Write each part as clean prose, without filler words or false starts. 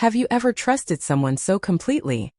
Have you ever trusted someone so completely,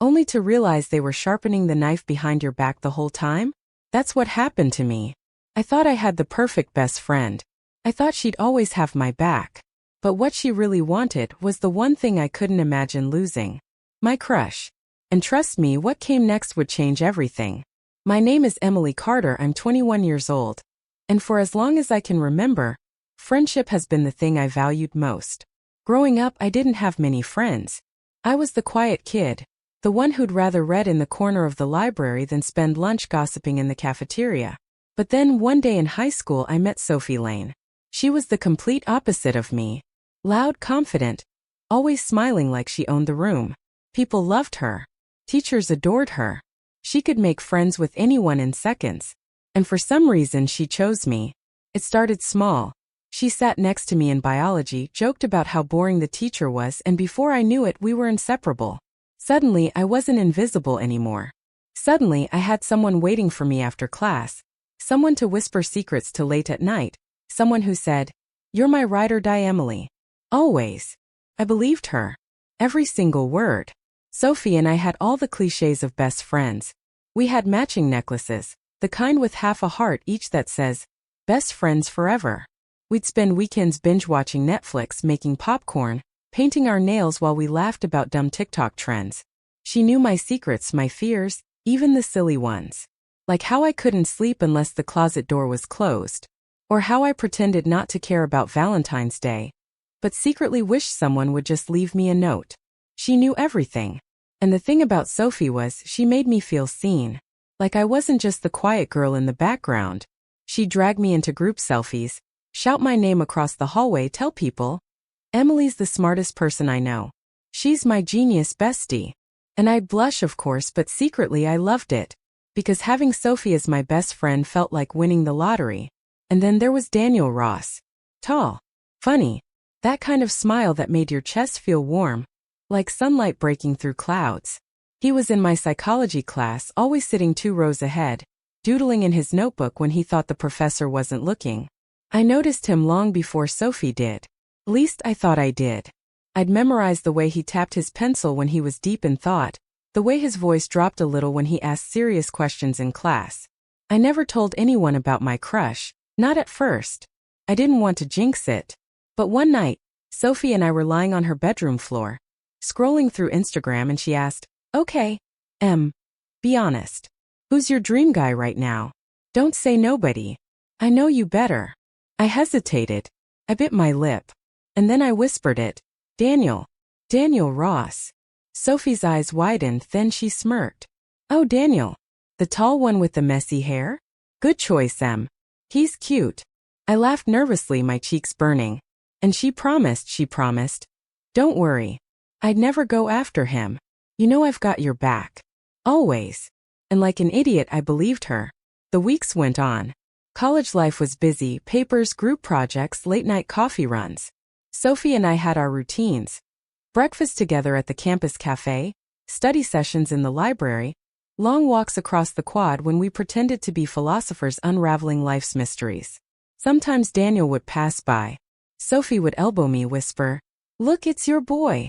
only to realize they were sharpening the knife behind your back the whole time? That's what happened to me. I thought I had the perfect best friend. I thought she'd always have my back. But what she really wanted was the one thing I couldn't imagine losing. My crush. And trust me, what came next would change everything. My name is Emily Carter, I'm 21 years old. And for as long as I can remember, friendship has been the thing I valued most. Growing up, I didn't have many friends. I was the quiet kid, the one who'd rather read in the corner of the library than spend lunch gossiping in the cafeteria. But then one day in high school I met Sophie Lane. She was the complete opposite of me. Loud, confident, always smiling like she owned the room. People loved her. Teachers adored her. She could make friends with anyone in seconds. And for some reason she chose me. It started small. She sat next to me in biology, joked about how boring the teacher was, and before I knew it, we were inseparable. Suddenly, I wasn't invisible anymore. Suddenly, I had someone waiting for me after class. Someone to whisper secrets to late at night. Someone who said, "You're my ride or die Emily." Always. I believed her. Every single word. Sophie and I had all the clichés of best friends. We had matching necklaces, the kind with half a heart each that says, "Best friends forever." We'd spend weekends binge-watching Netflix, making popcorn, painting our nails while we laughed about dumb TikTok trends. She knew my secrets, my fears, even the silly ones. Like how I couldn't sleep unless the closet door was closed. Or how I pretended not to care about Valentine's Day, but secretly wished someone would just leave me a note. She knew everything. And the thing about Sophie was, she made me feel seen. Like I wasn't just the quiet girl in the background. She'd drag me into group selfies, shout my name across the hallway, tell people, "Emily's the smartest person I know. She's my genius bestie." And I'd blush, of course, but secretly I loved it. Because having Sophie as my best friend felt like winning the lottery. And then there was Daniel Ross. Tall. Funny. That kind of smile that made your chest feel warm. Like sunlight breaking through clouds. He was in my psychology class, always sitting 2 rows ahead, doodling in his notebook when he thought the professor wasn't looking. I noticed him long before Sophie did. At least I thought I did. I'd memorized the way he tapped his pencil when he was deep in thought, the way his voice dropped a little when he asked serious questions in class. I never told anyone about my crush, not at first. I didn't want to jinx it. But one night, Sophie and I were lying on her bedroom floor, scrolling through Instagram, and she asked, "Okay, be honest. Who's your dream guy right now? Don't say nobody. I know you better." I hesitated. I bit my lip. And then I whispered it. "Daniel. Daniel Ross." Sophie's eyes widened, then she smirked. "Oh, Daniel. The tall one with the messy hair? Good choice, Em. He's cute." I laughed nervously, my cheeks burning. And she promised, "Don't worry. I'd never go after him. You know I've got your back. Always." And like an idiot, I believed her. The weeks went on. College life was busy, papers, group projects, late-night coffee runs. Sophie and I had our routines. Breakfast together at the campus cafe, study sessions in the library, long walks across the quad when we pretended to be philosophers unraveling life's mysteries. Sometimes Daniel would pass by. Sophie would elbow me, whisper, "Look, it's your boy."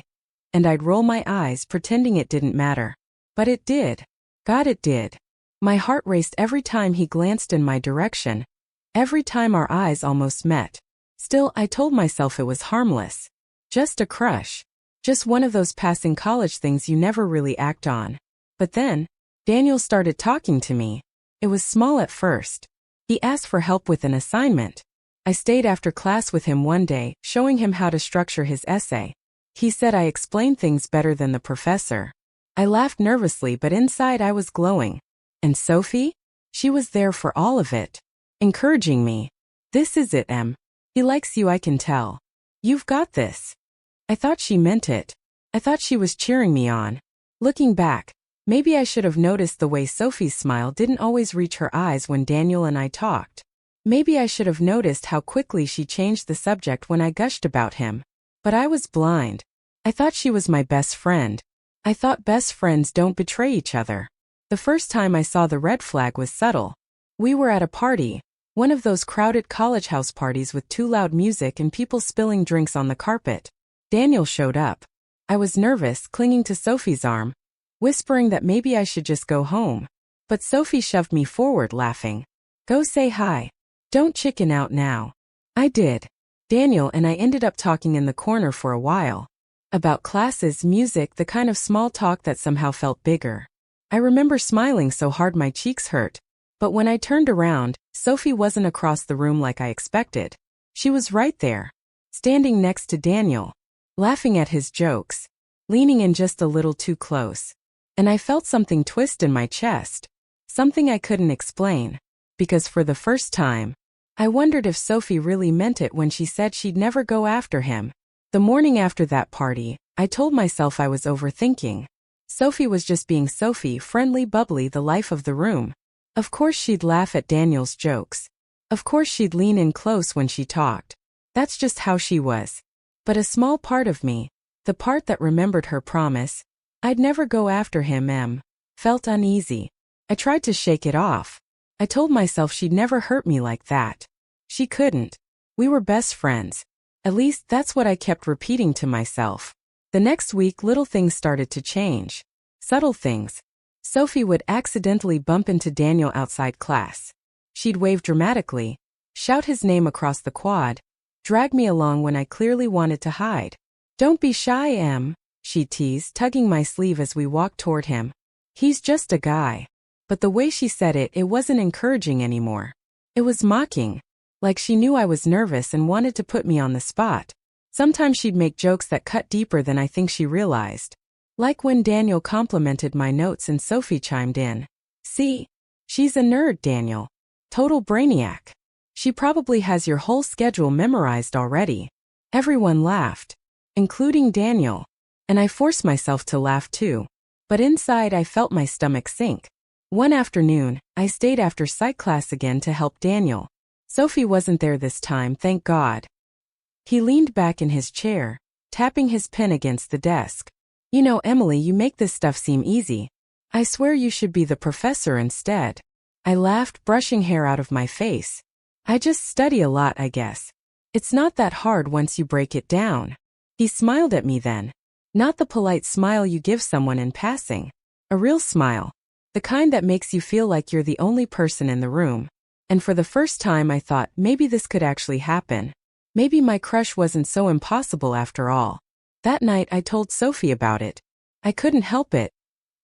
And I'd roll my eyes, pretending it didn't matter. But it did. God, it did. My heart raced every time he glanced in my direction, every time our eyes almost met. Still, I told myself it was harmless. Just a crush. Just one of those passing college things you never really act on. But then, Daniel started talking to me. It was small at first. He asked for help with an assignment. I stayed after class with him one day, showing him how to structure his essay. He said I explained things better than the professor. I laughed nervously, but inside I was glowing. And Sophie? She was there for all of it. Encouraging me. "This is it, Em. He likes you, I can tell. You've got this." I thought she meant it. I thought she was cheering me on. Looking back, maybe I should have noticed the way Sophie's smile didn't always reach her eyes when Daniel and I talked. Maybe I should have noticed how quickly she changed the subject when I gushed about him. But I was blind. I thought she was my best friend. I thought best friends don't betray each other. The first time I saw the red flag was subtle. We were at a party, one of those crowded college house parties with too loud music and people spilling drinks on the carpet. Daniel showed up. I was nervous, clinging to Sophie's arm, whispering that maybe I should just go home. But Sophie shoved me forward, laughing. Go say hi. Don't chicken out now. I did. Daniel and I ended up talking in the corner for a while. About classes, music, the kind of small talk that somehow felt bigger. I remember smiling so hard my cheeks hurt. But when I turned around, Sophie wasn't across the room like I expected. She was right there, standing next to Daniel, laughing at his jokes, leaning in just a little too close. And I felt something twist in my chest, something I couldn't explain, because for the first time, I wondered if Sophie really meant it when she said she'd never go after him. The morning after that party, I told myself I was overthinking. Sophie was just being Sophie, friendly, bubbly, the life of the room. Of course she'd laugh at Daniel's jokes. Of course she'd lean in close when she talked. That's just how she was. But a small part of me, the part that remembered her promise, I'd never go after him, felt uneasy. I tried to shake it off. I told myself she'd never hurt me like that. She couldn't. We were best friends. At least that's what I kept repeating to myself. The next week, little things started to change. Subtle things. Sophie would accidentally bump into Daniel outside class. She'd wave dramatically, shout his name across the quad, drag me along when I clearly wanted to hide. Don't be shy, Em, she teased, tugging my sleeve as we walked toward him. He's just a guy. But the way she said it, it wasn't encouraging anymore. It was mocking. Like she knew I was nervous and wanted to put me on the spot. Sometimes she'd make jokes that cut deeper than I think she realized. Like when Daniel complimented my notes and Sophie chimed in. See? She's a nerd, Daniel. Total brainiac. She probably has your whole schedule memorized already. Everyone laughed, including Daniel. And I forced myself to laugh too. But inside I felt my stomach sink. One afternoon, I stayed after psych class again to help Daniel. Sophie wasn't there this time, thank God. He leaned back in his chair, tapping his pen against the desk. You know, Emily, you make this stuff seem easy. I swear you should be the professor instead. I laughed, brushing hair out of my face. I just study a lot, I guess. It's not that hard once you break it down. He smiled at me then. Not the polite smile you give someone in passing. A real smile. The kind that makes you feel like you're the only person in the room. And for the first time I thought maybe this could actually happen. Maybe my crush wasn't so impossible after all. That night I told Sophie about it. I couldn't help it.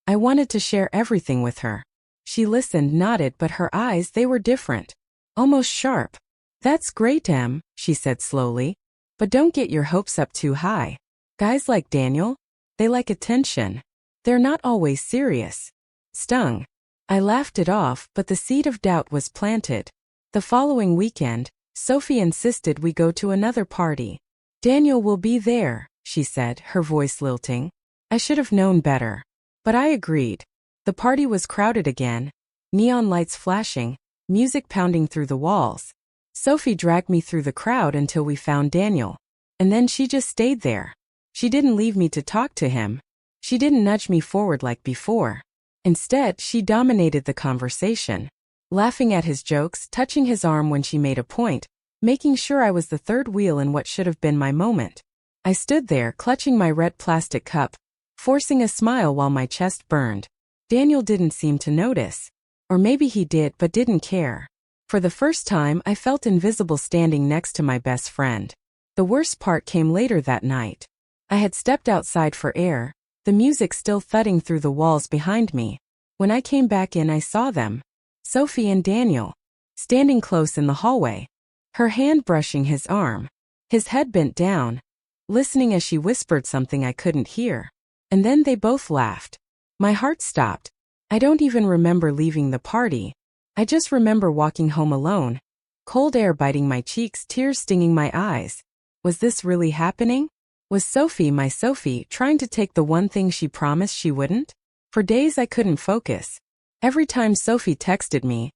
I wanted to share everything with her. She listened, nodded, but her eyes, they were different. Almost sharp. That's great, Em, she said slowly. But don't get your hopes up too high. Guys like Daniel, they like attention. They're not always serious. Stung. I laughed it off, but the seed of doubt was planted. The following weekend, Sophie insisted we go to another party. Daniel will be there, she said, her voice lilting. I should have known better. But I agreed. The party was crowded again, neon lights flashing, music pounding through the walls. Sophie dragged me through the crowd until we found Daniel. And then she just stayed there. She didn't leave me to talk to him. She didn't nudge me forward like before. Instead, she dominated the conversation, laughing at his jokes, touching his arm when she made a point, making sure I was the third wheel in what should have been my moment. I stood there, clutching my red plastic cup, forcing a smile while my chest burned. Daniel didn't seem to notice. Or maybe he did but didn't care. For the first time, I felt invisible standing next to my best friend. The worst part came later that night. I had stepped outside for air, the music still thudding through the walls behind me. When I came back in, I saw them. Sophie and Daniel, standing close in the hallway, her hand brushing his arm, his head bent down, listening as she whispered something I couldn't hear. And then they both laughed. My heart stopped. I don't even remember leaving the party. I just remember walking home alone, cold air biting my cheeks, tears stinging my eyes. Was this really happening? Was Sophie, my Sophie, trying to take the one thing she promised she wouldn't? For days I couldn't focus. Every time Sophie texted me,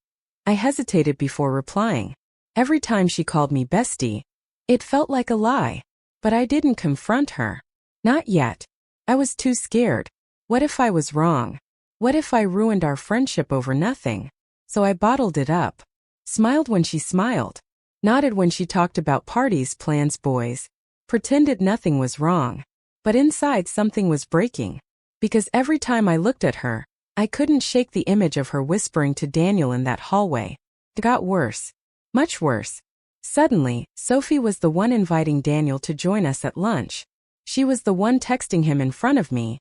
I hesitated before replying. Every time she called me bestie, it felt like a lie. But I didn't confront her. Not yet. I was too scared. What if I was wrong? What if I ruined our friendship over nothing? So I bottled it up. Smiled when she smiled. Nodded when she talked about parties, plans, boys. Pretended nothing was wrong. But inside something was breaking. Because every time I looked at her, I couldn't shake the image of her whispering to Daniel in that hallway. It got worse. Much worse. Suddenly, Sophie was the one inviting Daniel to join us at lunch. She was the one texting him in front of me,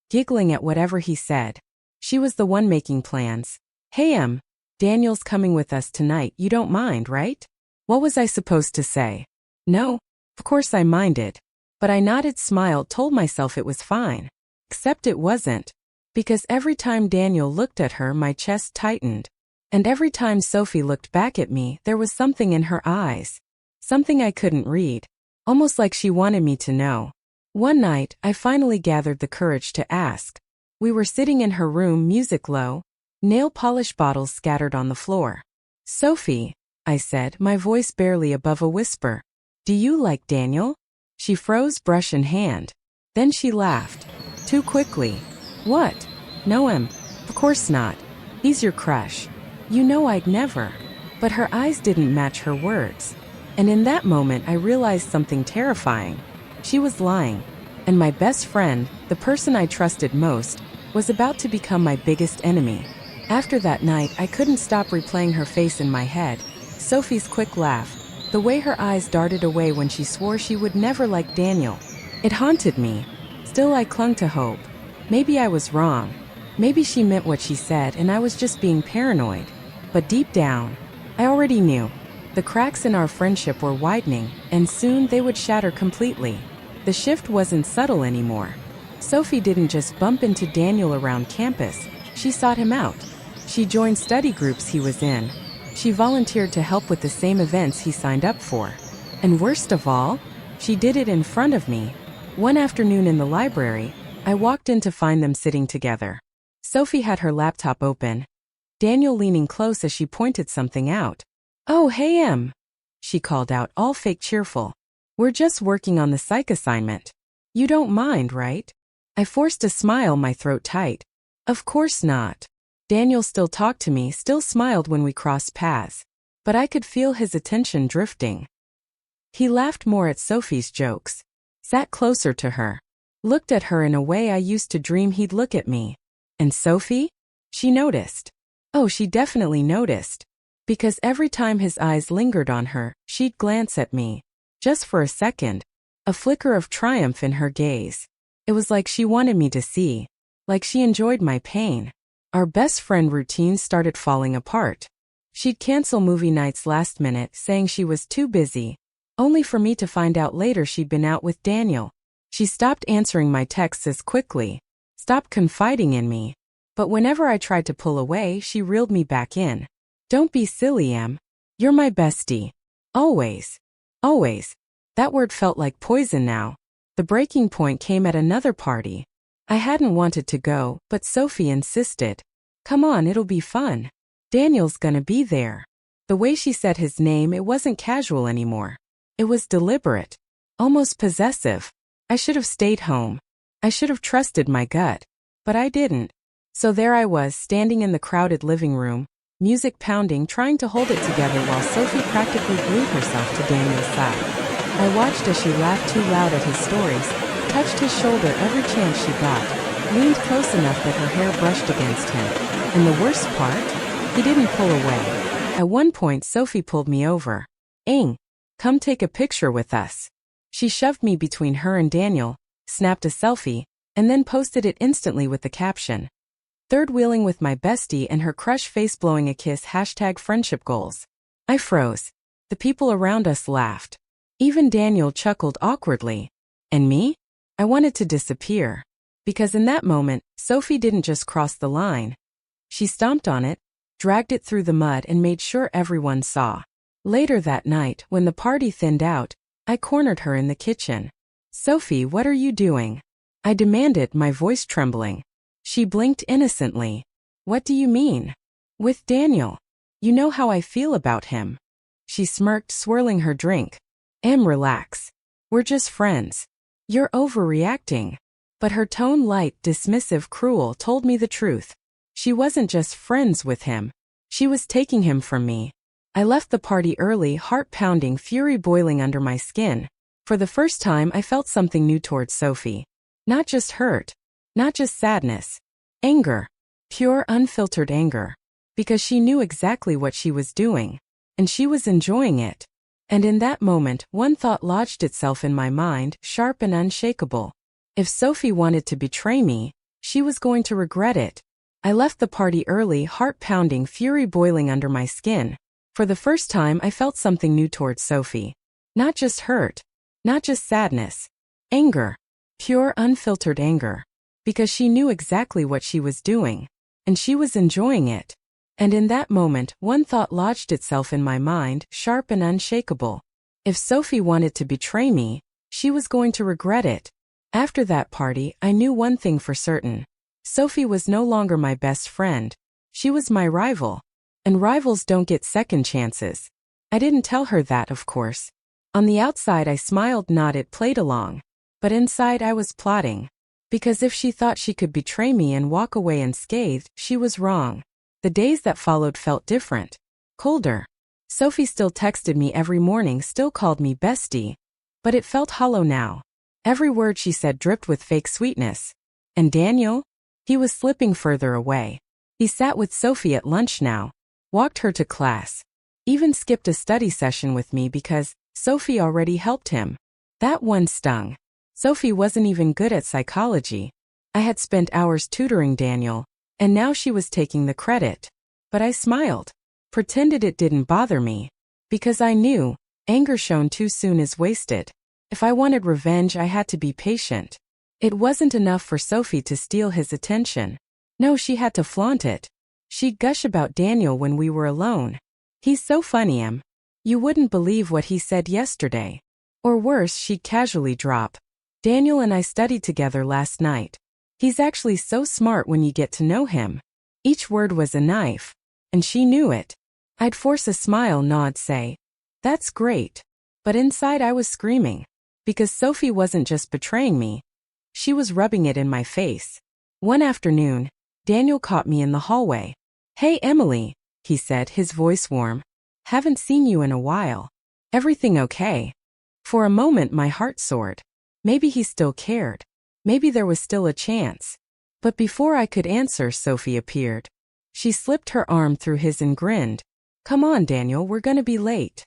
giggling at whatever he said. She was the one making plans. Hey Daniel's coming with us tonight, you don't mind, right? What was I supposed to say? No, of course I minded. But I nodded, smiled, told myself it was fine. Except it wasn't. Because every time Daniel looked at her, my chest tightened. And every time Sophie looked back at me, there was something in her eyes. Something I couldn't read. Almost like she wanted me to know. One night, I finally gathered the courage to ask. We were sitting in her room, music low, nail polish bottles scattered on the floor. Sophie, I said, my voice barely above a whisper. Do you like Daniel? She froze, brush in hand. Then she laughed. Too quickly. What? No, of course not. He's your crush. You know I'd never. But her eyes didn't match her words. And in that moment I realized something terrifying. She was lying. And my best friend, the person I trusted most, was about to become my biggest enemy. After that night, I couldn't stop replaying her face in my head. Sophie's quick laugh. The way her eyes darted away when she swore she would never like Daniel. It haunted me. Still I clung to hope. Maybe I was wrong. Maybe she meant what she said and I was just being paranoid. But deep down, I already knew. The cracks in our friendship were widening, and soon they would shatter completely. The shift wasn't subtle anymore. Sophie didn't just bump into Daniel around campus. She sought him out. She joined study groups he was in. She volunteered to help with the same events he signed up for. And worst of all, she did it in front of me. One afternoon in the library, I walked in to find them sitting together. Sophie had her laptop open, Daniel leaning close as she pointed something out. Oh, hey, she called out, all fake cheerful. We're just working on the psych assignment. You don't mind, right? I forced a smile, my throat tight. Of course not. Daniel still talked to me, still smiled when we crossed paths. But I could feel his attention drifting. He laughed more at Sophie's jokes, sat closer to her, looked at her in a way I used to dream he'd look at me. And Sophie? She noticed. Oh, she definitely noticed. Because every time his eyes lingered on her, she'd glance at me. Just for a second. A flicker of triumph in her gaze. It was like she wanted me to see. Like she enjoyed my pain. Our best friend routine started falling apart. She'd cancel movie nights last minute, saying she was too busy. Only for me to find out later she'd been out with Daniel. She stopped answering my texts as quickly. Stopped confiding in me. But whenever I tried to pull away, she reeled me back in. Don't be silly, You're my bestie. Always. Always. That word felt like poison now. The breaking point came at another party. I hadn't wanted to go, but Sophie insisted. Come on, it'll be fun. Daniel's gonna be there. The way she said his name, it wasn't casual anymore. It was deliberate. Almost possessive. I should have stayed home. I should have trusted my gut. But I didn't. So there I was, standing in the crowded living room, music pounding, trying to hold it together while Sophie practically glued herself to Daniel's side. I watched as she laughed too loud at his stories, touched his shoulder every chance she got, leaned close enough that her hair brushed against him. And the worst part? He didn't pull away. At one point, Sophie pulled me over. Come take a picture with us. She shoved me between her and Daniel, snapped a selfie, and then posted it instantly with the caption. Third wheeling with my bestie and her crush, face blowing a kiss, #friendship goals. I froze. The people around us laughed. Even Daniel chuckled awkwardly. And me? I wanted to disappear. Because in that moment, Sophie didn't just cross the line. She stomped on it, dragged it through the mud, and made sure everyone saw. Later that night, when the party thinned out, I cornered her in the kitchen. Sophie, what are you doing? I demanded, my voice trembling. She blinked innocently. What do you mean? With Daniel. You know how I feel about him. She smirked, swirling her drink. Relax. We're just friends. You're overreacting. But her tone, light, dismissive, cruel, told me the truth. She wasn't just friends with him. She was taking him from me. I left the party early, heart pounding, fury boiling under my skin. For the first time, I felt something new towards Sophie. Not just hurt. Not just sadness. Anger. Pure, unfiltered anger. Because she knew exactly what she was doing. And she was enjoying it. And in that moment, one thought lodged itself in my mind, sharp and unshakable. If Sophie wanted to betray me, she was going to regret it. I left the party early, heart pounding, fury boiling under my skin. For the first time, I felt something new towards Sophie. Not just hurt. Not just sadness. Anger. Pure, unfiltered anger. Because she knew exactly what she was doing. And she was enjoying it. And in that moment, one thought lodged itself in my mind, sharp and unshakable. If Sophie wanted to betray me, she was going to regret it. After that party, I knew one thing for certain. Sophie was no longer my best friend. She was my rival. And rivals don't get second chances. I didn't tell her that, of course. On the outside I smiled, nodded, played along. But inside I was plotting. Because if she thought she could betray me and walk away unscathed, she was wrong. The days that followed felt different. Colder. Sophie still texted me every morning, still called me bestie. But it felt hollow now. Every word she said dripped with fake sweetness. And Daniel? He was slipping further away. He sat with Sophie at lunch now. Walked her to class. Even skipped a study session with me because Sophie already helped him. That one stung. Sophie wasn't even good at psychology. I had spent hours tutoring Daniel. And now she was taking the credit. But I smiled. Pretended it didn't bother me. Because I knew, anger shown too soon is wasted. If I wanted revenge, I had to be patient. It wasn't enough for Sophie to steal his attention. No, she had to flaunt it. She'd gush about Daniel when we were alone. He's so funny, Em. You wouldn't believe what he said yesterday. Or worse, she'd casually drop. Daniel and I studied together last night. He's actually so smart when you get to know him. Each word was a knife. And she knew it. I'd force a smile, nod, say, "That's great." But inside I was screaming. Because Sophie wasn't just betraying me. She was rubbing it in my face. One afternoon, Daniel caught me in the hallway. "Hey, Emily," he said, his voice warm. "Haven't seen you in a while. Everything okay?" For a moment my heart soared. Maybe he still cared. Maybe there was still a chance. But before I could answer, Sophie appeared. She slipped her arm through his and grinned. "Come on, Daniel, we're gonna be late."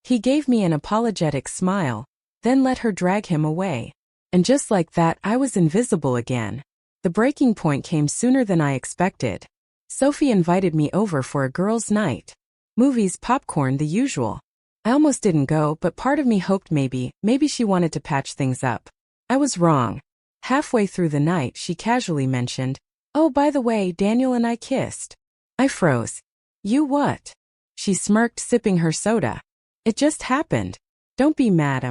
He gave me an apologetic smile, then let her drag him away. And just like that, I was invisible again. The breaking point came sooner than I expected. Sophie invited me over for a girls' night. Movies, popcorn, the usual. I almost didn't go, but part of me hoped maybe she wanted to patch things up. I was wrong. Halfway through the night, she casually mentioned, "Oh, by the way, Daniel and I kissed." I froze. "You what?" She smirked, sipping her soda. "It just happened. Don't be mad,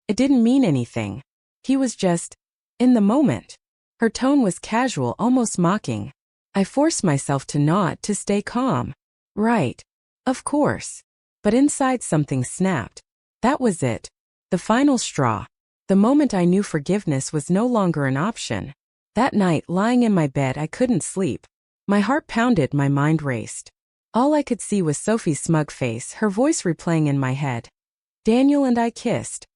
It didn't mean anything. He was just in the moment." Her tone was casual, almost mocking. I forced myself to nod, to stay calm. "Right. Of course." But inside something snapped. That was it. The final straw. The moment I knew forgiveness was no longer an option. That night, lying in my bed, I couldn't sleep. My heart pounded, my mind raced. All I could see was Sophie's smug face, her voice replaying in my head. "Daniel and I kissed."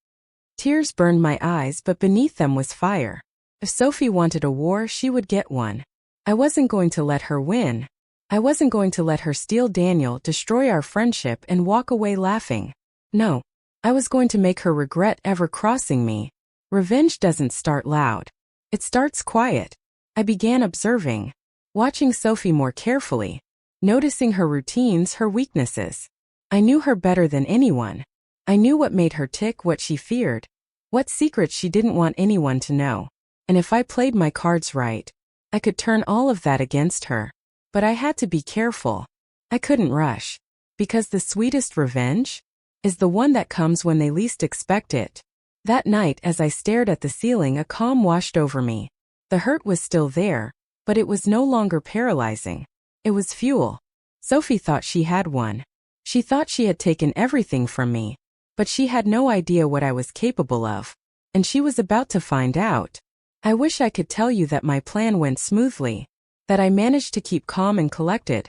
Tears burned my eyes, but beneath them was fire. If Sophie wanted a war, she would get one. I wasn't going to let her win. I wasn't going to let her steal Daniel, destroy our friendship, and walk away laughing. No. I was going to make her regret ever crossing me. Revenge doesn't start loud. It starts quiet. I began observing. Watching Sophie more carefully. Noticing her routines, her weaknesses. I knew her better than anyone. I knew what made her tick, what she feared. What secrets she didn't want anyone to know. And if I played my cards right, I could turn all of that against her. But I had to be careful. I couldn't rush. Because the sweetest revenge is the one that comes when they least expect it. That night, as I stared at the ceiling, a calm washed over me. The hurt was still there, but it was no longer paralyzing. It was fuel. Sophie thought she had one. She thought she had taken everything from me. But she had no idea what I was capable of. And she was about to find out. I wish I could tell you that my plan went smoothly. That I managed to keep calm and collected.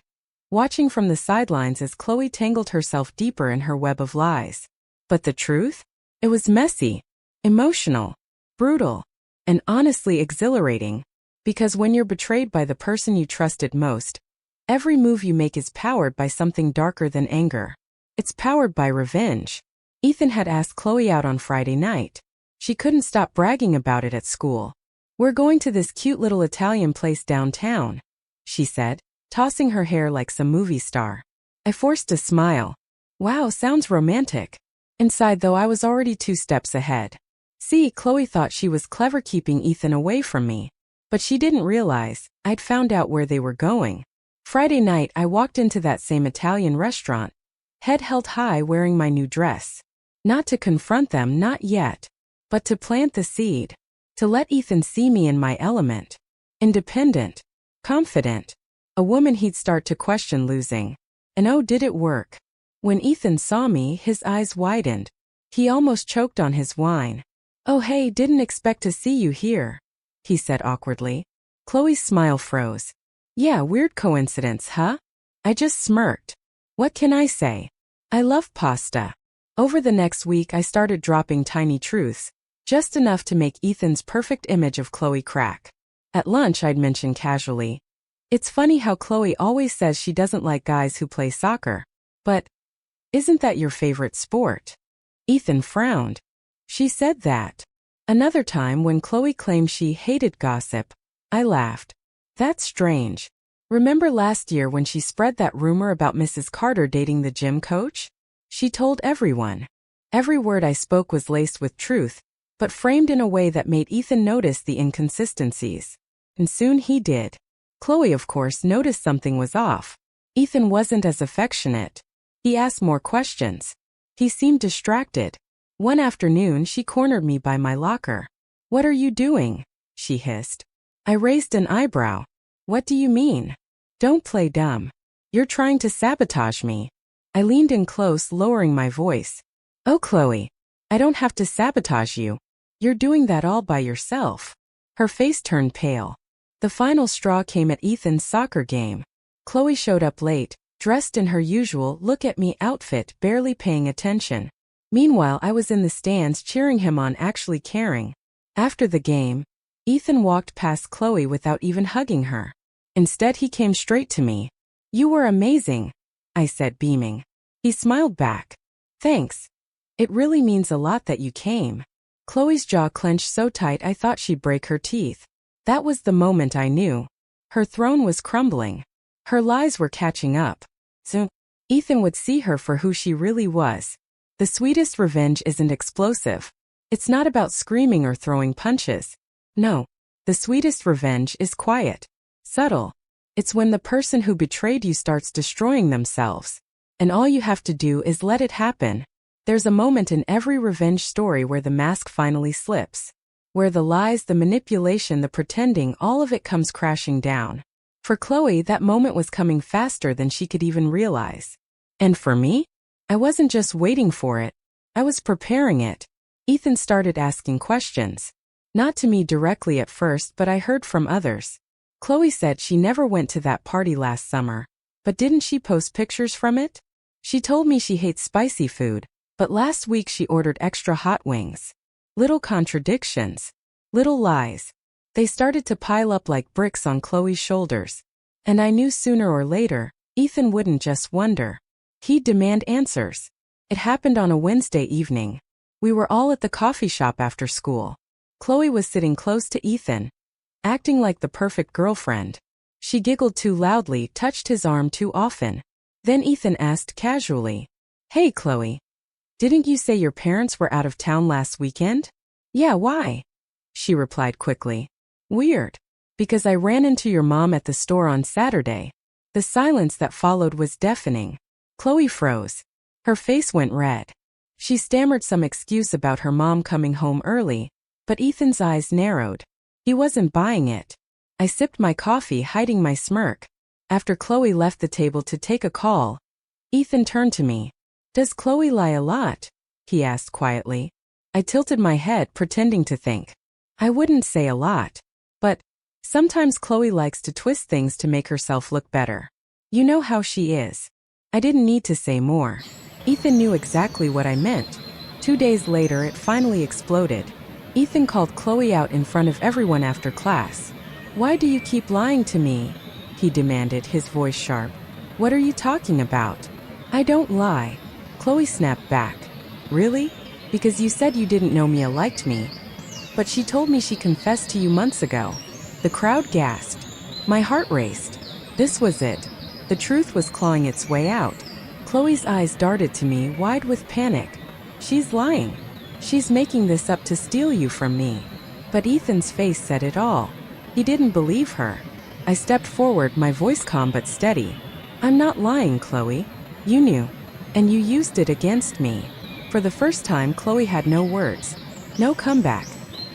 Watching from the sidelines as Chloe tangled herself deeper in her web of lies. But the truth? It was messy. Emotional. Brutal. and honestly exhilarating. Because when you're betrayed by the person you trusted most, every move you make is powered by something darker than anger. It's powered by revenge. Ethan had asked Chloe out on Friday night. She couldn't stop bragging about it at school. "We're going to this cute little Italian place downtown," she said, tossing her hair like some movie star. I forced a smile. Wow, sounds romantic. Inside though, I was already 2 steps ahead. See, Chloe thought she was clever keeping Ethan away from me. But she didn't realize I'd found out where they were going. Friday night, I walked into that same Italian restaurant, head held high, wearing my new dress. Not to confront them, not yet, but to plant the seed. To let Ethan see me in my element. Independent. Confident. A woman he'd start to question losing. And oh, did it work. When Ethan saw me, his eyes widened. He almost choked on his wine. "Oh hey, didn't expect to see you here," he said awkwardly. Chloe's smile froze. "Yeah, weird coincidence, huh?" I just smirked. What can I say? I love pasta. Over the next week, I started dropping tiny truths, just enough to make Ethan's perfect image of Chloe crack. At lunch, I'd mention casually, "It's funny how Chloe always says she doesn't like guys who play soccer. But isn't that your favorite sport?" Ethan frowned. "She said that." Another time, when Chloe claimed she hated gossip, I laughed. "That's strange. Remember last year when she spread that rumor about Mrs. Carter dating the gym coach? She told everyone." Every word I spoke was laced with truth, but framed in a way that made Ethan notice the inconsistencies. And soon he did. Chloe, of course, noticed something was off. Ethan wasn't as affectionate. He asked more questions. He seemed distracted. One afternoon, she cornered me by my locker. "What are you doing?" she hissed. I raised an eyebrow. "What do you mean?" "Don't play dumb. You're trying to sabotage me." I leaned in close, lowering my voice. "Oh, Chloe, I don't have to sabotage you. You're doing that all by yourself." Her face turned pale. The final straw came at Ethan's soccer game. Chloe showed up late, dressed in her usual look-at-me outfit, barely paying attention. Meanwhile, I was in the stands cheering him on, actually caring. After the game, Ethan walked past Chloe without even hugging her. Instead, he came straight to me. "You were amazing," I said, beaming. He smiled back. "Thanks. It really means a lot that you came." Chloe's jaw clenched so tight I thought she'd break her teeth. That was the moment I knew. Her throne was crumbling. Her lies were catching up. Soon, Ethan would see her for who she really was. The sweetest revenge isn't explosive. It's not about screaming or throwing punches. No, the sweetest revenge is quiet, subtle. It's when the person who betrayed you starts destroying themselves. And all you have to do is let it happen. There's a moment in every revenge story where the mask finally slips. Where the lies, the manipulation, the pretending, all of it comes crashing down. For Chloe, that moment was coming faster than she could even realize. And for me? I wasn't just waiting for it. I was preparing it. Ethan started asking questions. Not to me directly at first, but I heard from others. Chloe said she never went to that party last summer. But didn't she post pictures from it? She told me she hates spicy food, but last week she ordered extra hot wings. Little contradictions. Little lies. They started to pile up like bricks on Chloe's shoulders. And I knew sooner or later, Ethan wouldn't just wonder. He'd demand answers. It happened on a Wednesday evening. We were all at the coffee shop after school. Chloe was sitting close to Ethan, acting like the perfect girlfriend. She giggled too loudly, touched his arm too often. Then Ethan asked casually, "Hey, Chloe, didn't you say your parents were out of town last weekend?" "Yeah, why?" she replied quickly. "Weird. Because I ran into your mom at the store on Saturday." The silence that followed was deafening. Chloe froze. Her face went red. She stammered some excuse about her mom coming home early, but Ethan's eyes narrowed. He wasn't buying it. I sipped my coffee, hiding my smirk. After Chloe left the table to take a call, Ethan turned to me. "Does Chloe lie a lot?" he asked quietly. I tilted my head, pretending to think. "I wouldn't say a lot. But sometimes Chloe likes to twist things to make herself look better. You know how she is." I didn't need to say more. Ethan knew exactly what I meant. 2 days later, it finally exploded. Ethan called Chloe out in front of everyone after class. "Why do you keep lying to me?" he demanded, his voice sharp. "What are you talking about?" "I don't lie," Chloe snapped back. "Really? Because you said you didn't know Mia liked me." "But she told me she confessed to you months ago." The crowd gasped. My heart raced. This was it. The truth was clawing its way out. Chloe's eyes darted to me, wide with panic. "She's lying. She's making this up to steal you from me." But Ethan's face said it all. He didn't believe her. I stepped forward, my voice calm but steady. "I'm not lying, Chloe. You knew. And you used it against me." For the first time, Chloe had no words. No comeback.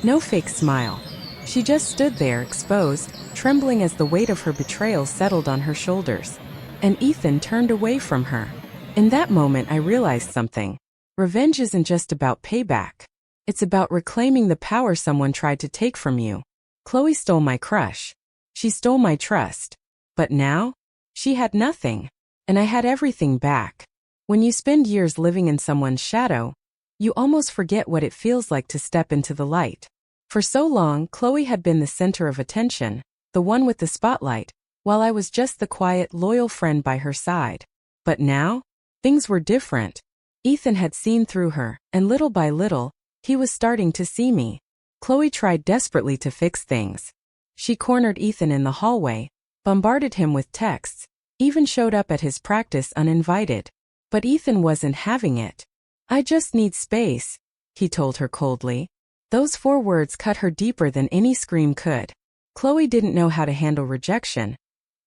No fake smile. She just stood there, exposed, trembling as the weight of her betrayal settled on her shoulders. And Ethan turned away from her. In that moment, I realized something. Revenge isn't just about payback. It's about reclaiming the power someone tried to take from you. Chloe stole my crush. She stole my trust. But now? She had nothing. And I had everything back. When you spend years living in someone's shadow, you almost forget what it feels like to step into the light. For so long, Chloe had been the center of attention, the one with the spotlight, while I was just the quiet, loyal friend by her side. But now, things were different. Ethan had seen through her, and little by little, he was starting to see me. Chloe tried desperately to fix things. She cornered Ethan in the hallway, bombarded him with texts, even showed up at his practice uninvited. But Ethan wasn't having it. "I just need space," he told her coldly. Those 4 words cut her deeper than any scream could. Chloe didn't know how to handle rejection.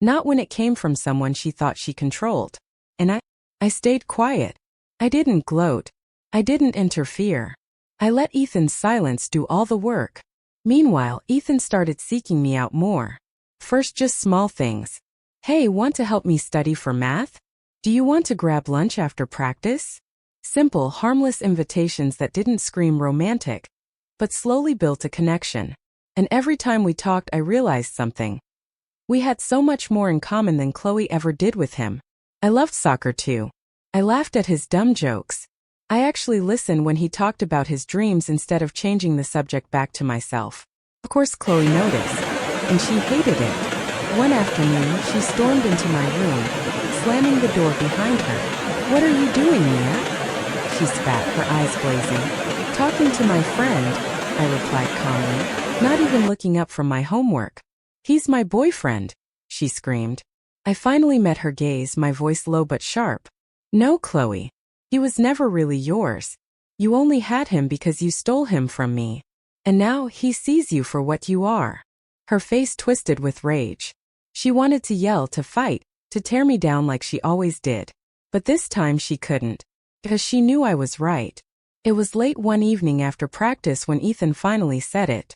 Not when it came from someone she thought she controlled. And I stayed quiet. I didn't gloat. I didn't interfere. I let Ethan's silence do all the work. Meanwhile, Ethan started seeking me out more. First, just small things. "Hey, want to help me study for math? Do you want to grab lunch after practice?" Simple, harmless invitations that didn't scream romantic, but slowly built a connection. And every time we talked, I realized something. We had so much more in common than Chloe ever did with him. I loved soccer too. I laughed at his dumb jokes. I actually listened when he talked about his dreams instead of changing the subject back to myself. Of course, Chloe noticed, and she hated it. One afternoon, she stormed into my room, slamming the door behind her. "What are you doing, Mia?" She spat, her eyes blazing. "Talking to my friend," I replied calmly, not even looking up from my homework. "He's my boyfriend," she screamed. I finally met her gaze, my voice low but sharp. "No, Chloe. He was never really yours. You only had him because you stole him from me. And now he sees you for what you are." Her face twisted with rage. She wanted to yell, to fight, to tear me down like she always did. But this time she couldn't. Because she knew I was right. It was late one evening after practice when Ethan finally said it.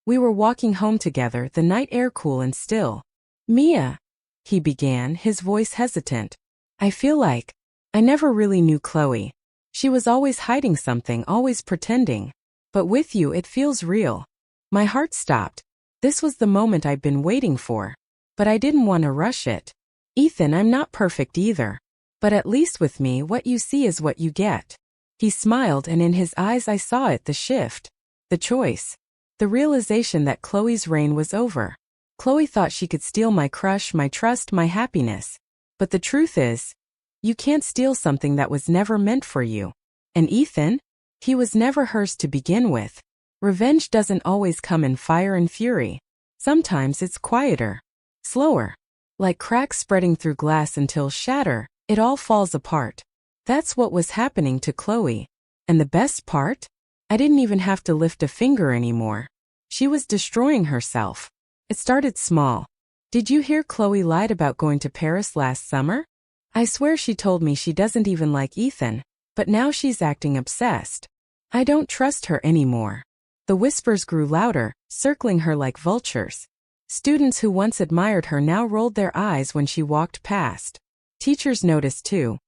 We were walking home together, the night air cool and still. "Mia," he began, his voice hesitant. "I feel like I never really knew Chloe. She was always hiding something, always pretending. But with you, it feels real." My heart stopped. This was the moment I'd been waiting for. But I didn't want to rush it. "Ethan, I'm not perfect either. But at least with me, what you see is what you get." He smiled, and in his eyes I saw it, the shift. The choice. The realization that Chloe's reign was over. Chloe thought she could steal my crush, my trust, my happiness. But the truth is, you can't steal something that was never meant for you. And Ethan? He was never hers to begin with. Revenge doesn't always come in fire and fury. Sometimes it's quieter. Slower. Like cracks spreading through glass until shatter, it all falls apart. That's what was happening to Chloe. And the best part? I didn't even have to lift a finger anymore. She was destroying herself. It started small. "Did you hear Chloe lied about going to Paris last summer? I swear she told me she doesn't even like Ethan, but now she's acting obsessed. I don't trust her anymore." The whispers grew louder, circling her like vultures. Students who once admired her now rolled their eyes when she walked past. Teachers noticed too.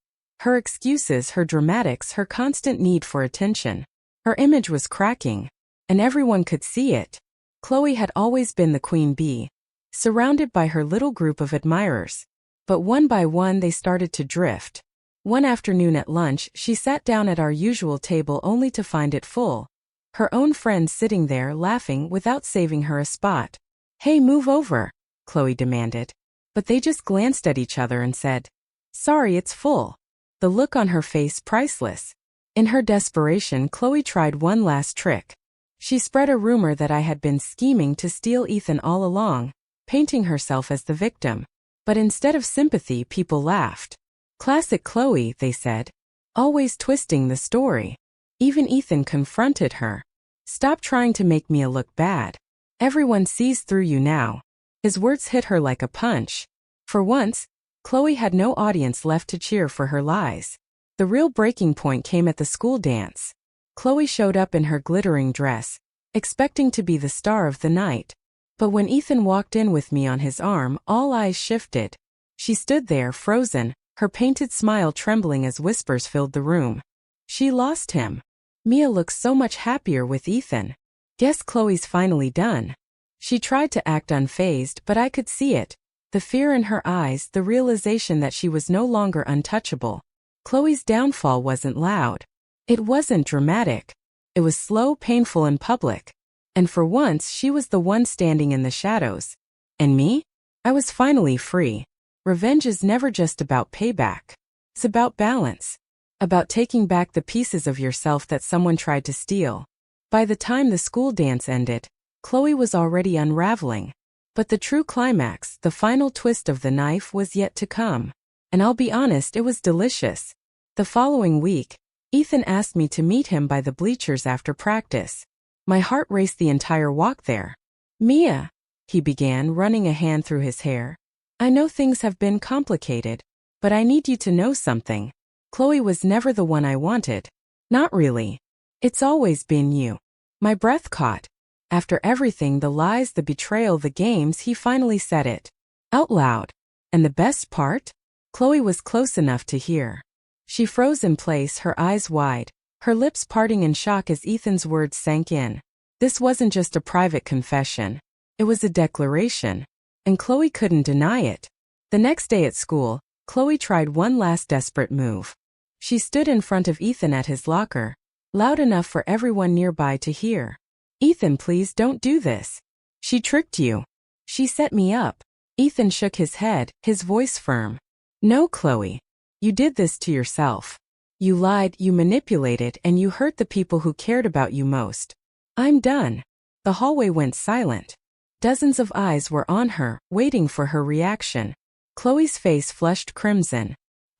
Her excuses, her dramatics, her constant need for attention. Her image was cracking, and everyone could see it. Chloe had always been the queen bee, surrounded by her little group of admirers. But one by one they started to drift. One afternoon at lunch, she sat down at our usual table only to find it full. Her own friends sitting there laughing without saving her a spot. "Hey, move over," Chloe demanded. But they just glanced at each other and said, "Sorry, it's full." The look on her face priceless. In her desperation, Chloe tried one last trick. She spread a rumor that I had been scheming to steal Ethan all along, painting herself as the victim. But instead of sympathy, people laughed. "Classic Chloe," they said. "Always twisting the story." Even Ethan confronted her. "Stop trying to make Mia look bad. Everyone sees through you now." His words hit her like a punch. For once, Chloe had no audience left to cheer for her lies. The real breaking point came at the school dance. Chloe showed up in her glittering dress, expecting to be the star of the night. But when Ethan walked in with me on his arm, all eyes shifted. She stood there, frozen, her painted smile trembling as whispers filled the room. She lost him. Mia looks so much happier with Ethan. Guess Chloe's finally done. She tried to act unfazed, but I could see it. The fear in her eyes, the realization that she was no longer untouchable. Chloe's downfall wasn't loud. It wasn't dramatic. It was slow, painful, and public. And for once, she was the one standing in the shadows. And me? I was finally free. Revenge is never just about payback. It's about balance. About taking back the pieces of yourself that someone tried to steal. By the time the school dance ended, Chloe was already unraveling. But the true climax, the final twist of the knife, was yet to come. And I'll be honest, it was delicious. The following week, Ethan asked me to meet him by the bleachers after practice. My heart raced the entire walk there. "Mia," he began, running a hand through his hair. "I know things have been complicated, but I need you to know something. Chloe was never the one I wanted. Not really. It's always been you." My breath caught. After everything, the lies, the betrayal, the games, he finally said it. Out loud. And the best part? Chloe was close enough to hear. She froze in place, her eyes wide, her lips parting in shock as Ethan's words sank in. This wasn't just a private confession. It was a declaration. And Chloe couldn't deny it. The next day at school, Chloe tried one last desperate move. She stood in front of Ethan at his locker, loud enough for everyone nearby to hear. "Ethan, please don't do this. She tricked you. She set me up." Ethan shook his head, his voice firm. "No, Chloe. You did this to yourself. You lied, you manipulated, and you hurt the people who cared about you most." "I'm done." The hallway went silent. Dozens of eyes were on her, waiting for her reaction. Chloe's face flushed crimson.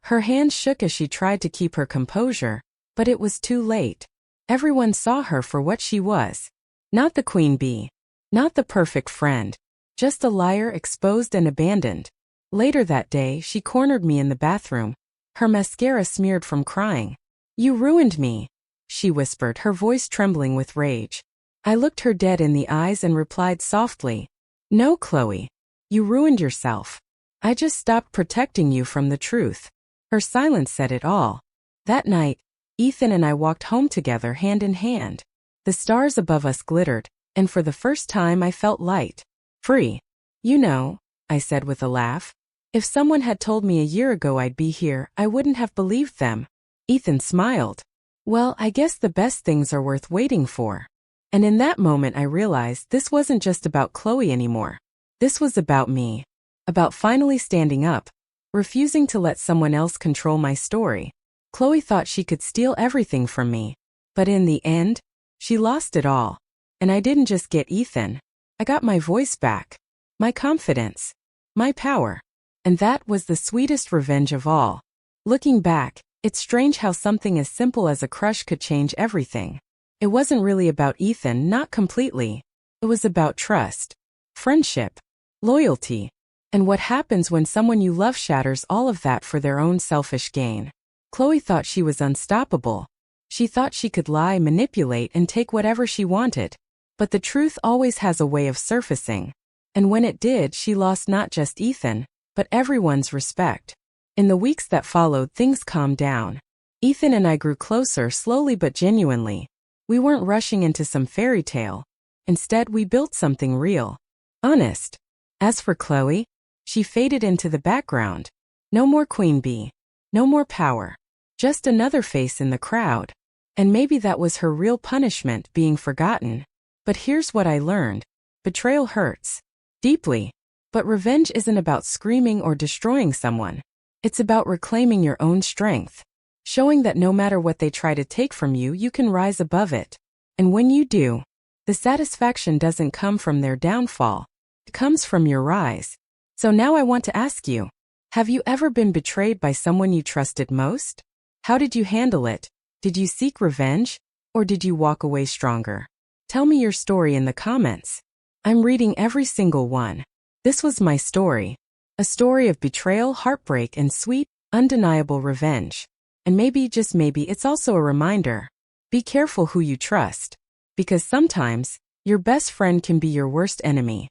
Her hands shook as she tried to keep her composure, but it was too late. Everyone saw her for what she was. Not the queen bee. Not the perfect friend. Just a liar exposed and abandoned. Later that day, she cornered me in the bathroom, her mascara smeared from crying. "You ruined me," she whispered, her voice trembling with rage. I looked her dead in the eyes and replied softly, "No, Chloe. You ruined yourself. I just stopped protecting you from the truth." Her silence said it all. That night, Ethan and I walked home together hand in hand. The stars above us glittered, and for the first time I felt light. Free. "You know," I said with a laugh, "if someone had told me a year ago I'd be here, I wouldn't have believed them." Ethan smiled. "Well, I guess the best things are worth waiting for." And in that moment I realized this wasn't just about Chloe anymore. This was about me. About finally standing up, refusing to let someone else control my story. Chloe thought she could steal everything from me. But in the end, she lost it all. And I didn't just get Ethan. I got my voice back. My confidence. My power. And that was the sweetest revenge of all. Looking back, it's strange how something as simple as a crush could change everything. It wasn't really about Ethan, not completely. It was about trust, friendship, loyalty, and what happens when someone you love shatters all of that for their own selfish gain. Chloe thought she was unstoppable. She thought she could lie, manipulate, and take whatever she wanted. But the truth always has a way of surfacing. And when it did, she lost not just Ethan, but everyone's respect. In the weeks that followed, things calmed down. Ethan and I grew closer, slowly but genuinely. We weren't rushing into some fairy tale. Instead, we built something real. Honest. As for Chloe, she faded into the background. No more queen bee. No more power. Just another face in the crowd. And maybe that was her real punishment, being forgotten. But here's what I learned. Betrayal hurts. Deeply. But revenge isn't about screaming or destroying someone. It's about reclaiming your own strength. Showing that no matter what they try to take from you, you can rise above it. And when you do, the satisfaction doesn't come from their downfall. It comes from your rise. So now I want to ask you, have you ever been betrayed by someone you trusted most? How did you handle it? Did you seek revenge? Or did you walk away stronger? Tell me your story in the comments. I'm reading every single one. This was my story. A story of betrayal, heartbreak, and sweet, undeniable revenge. And maybe, just maybe, it's also a reminder. Be careful who you trust. Because sometimes, your best friend can be your worst enemy.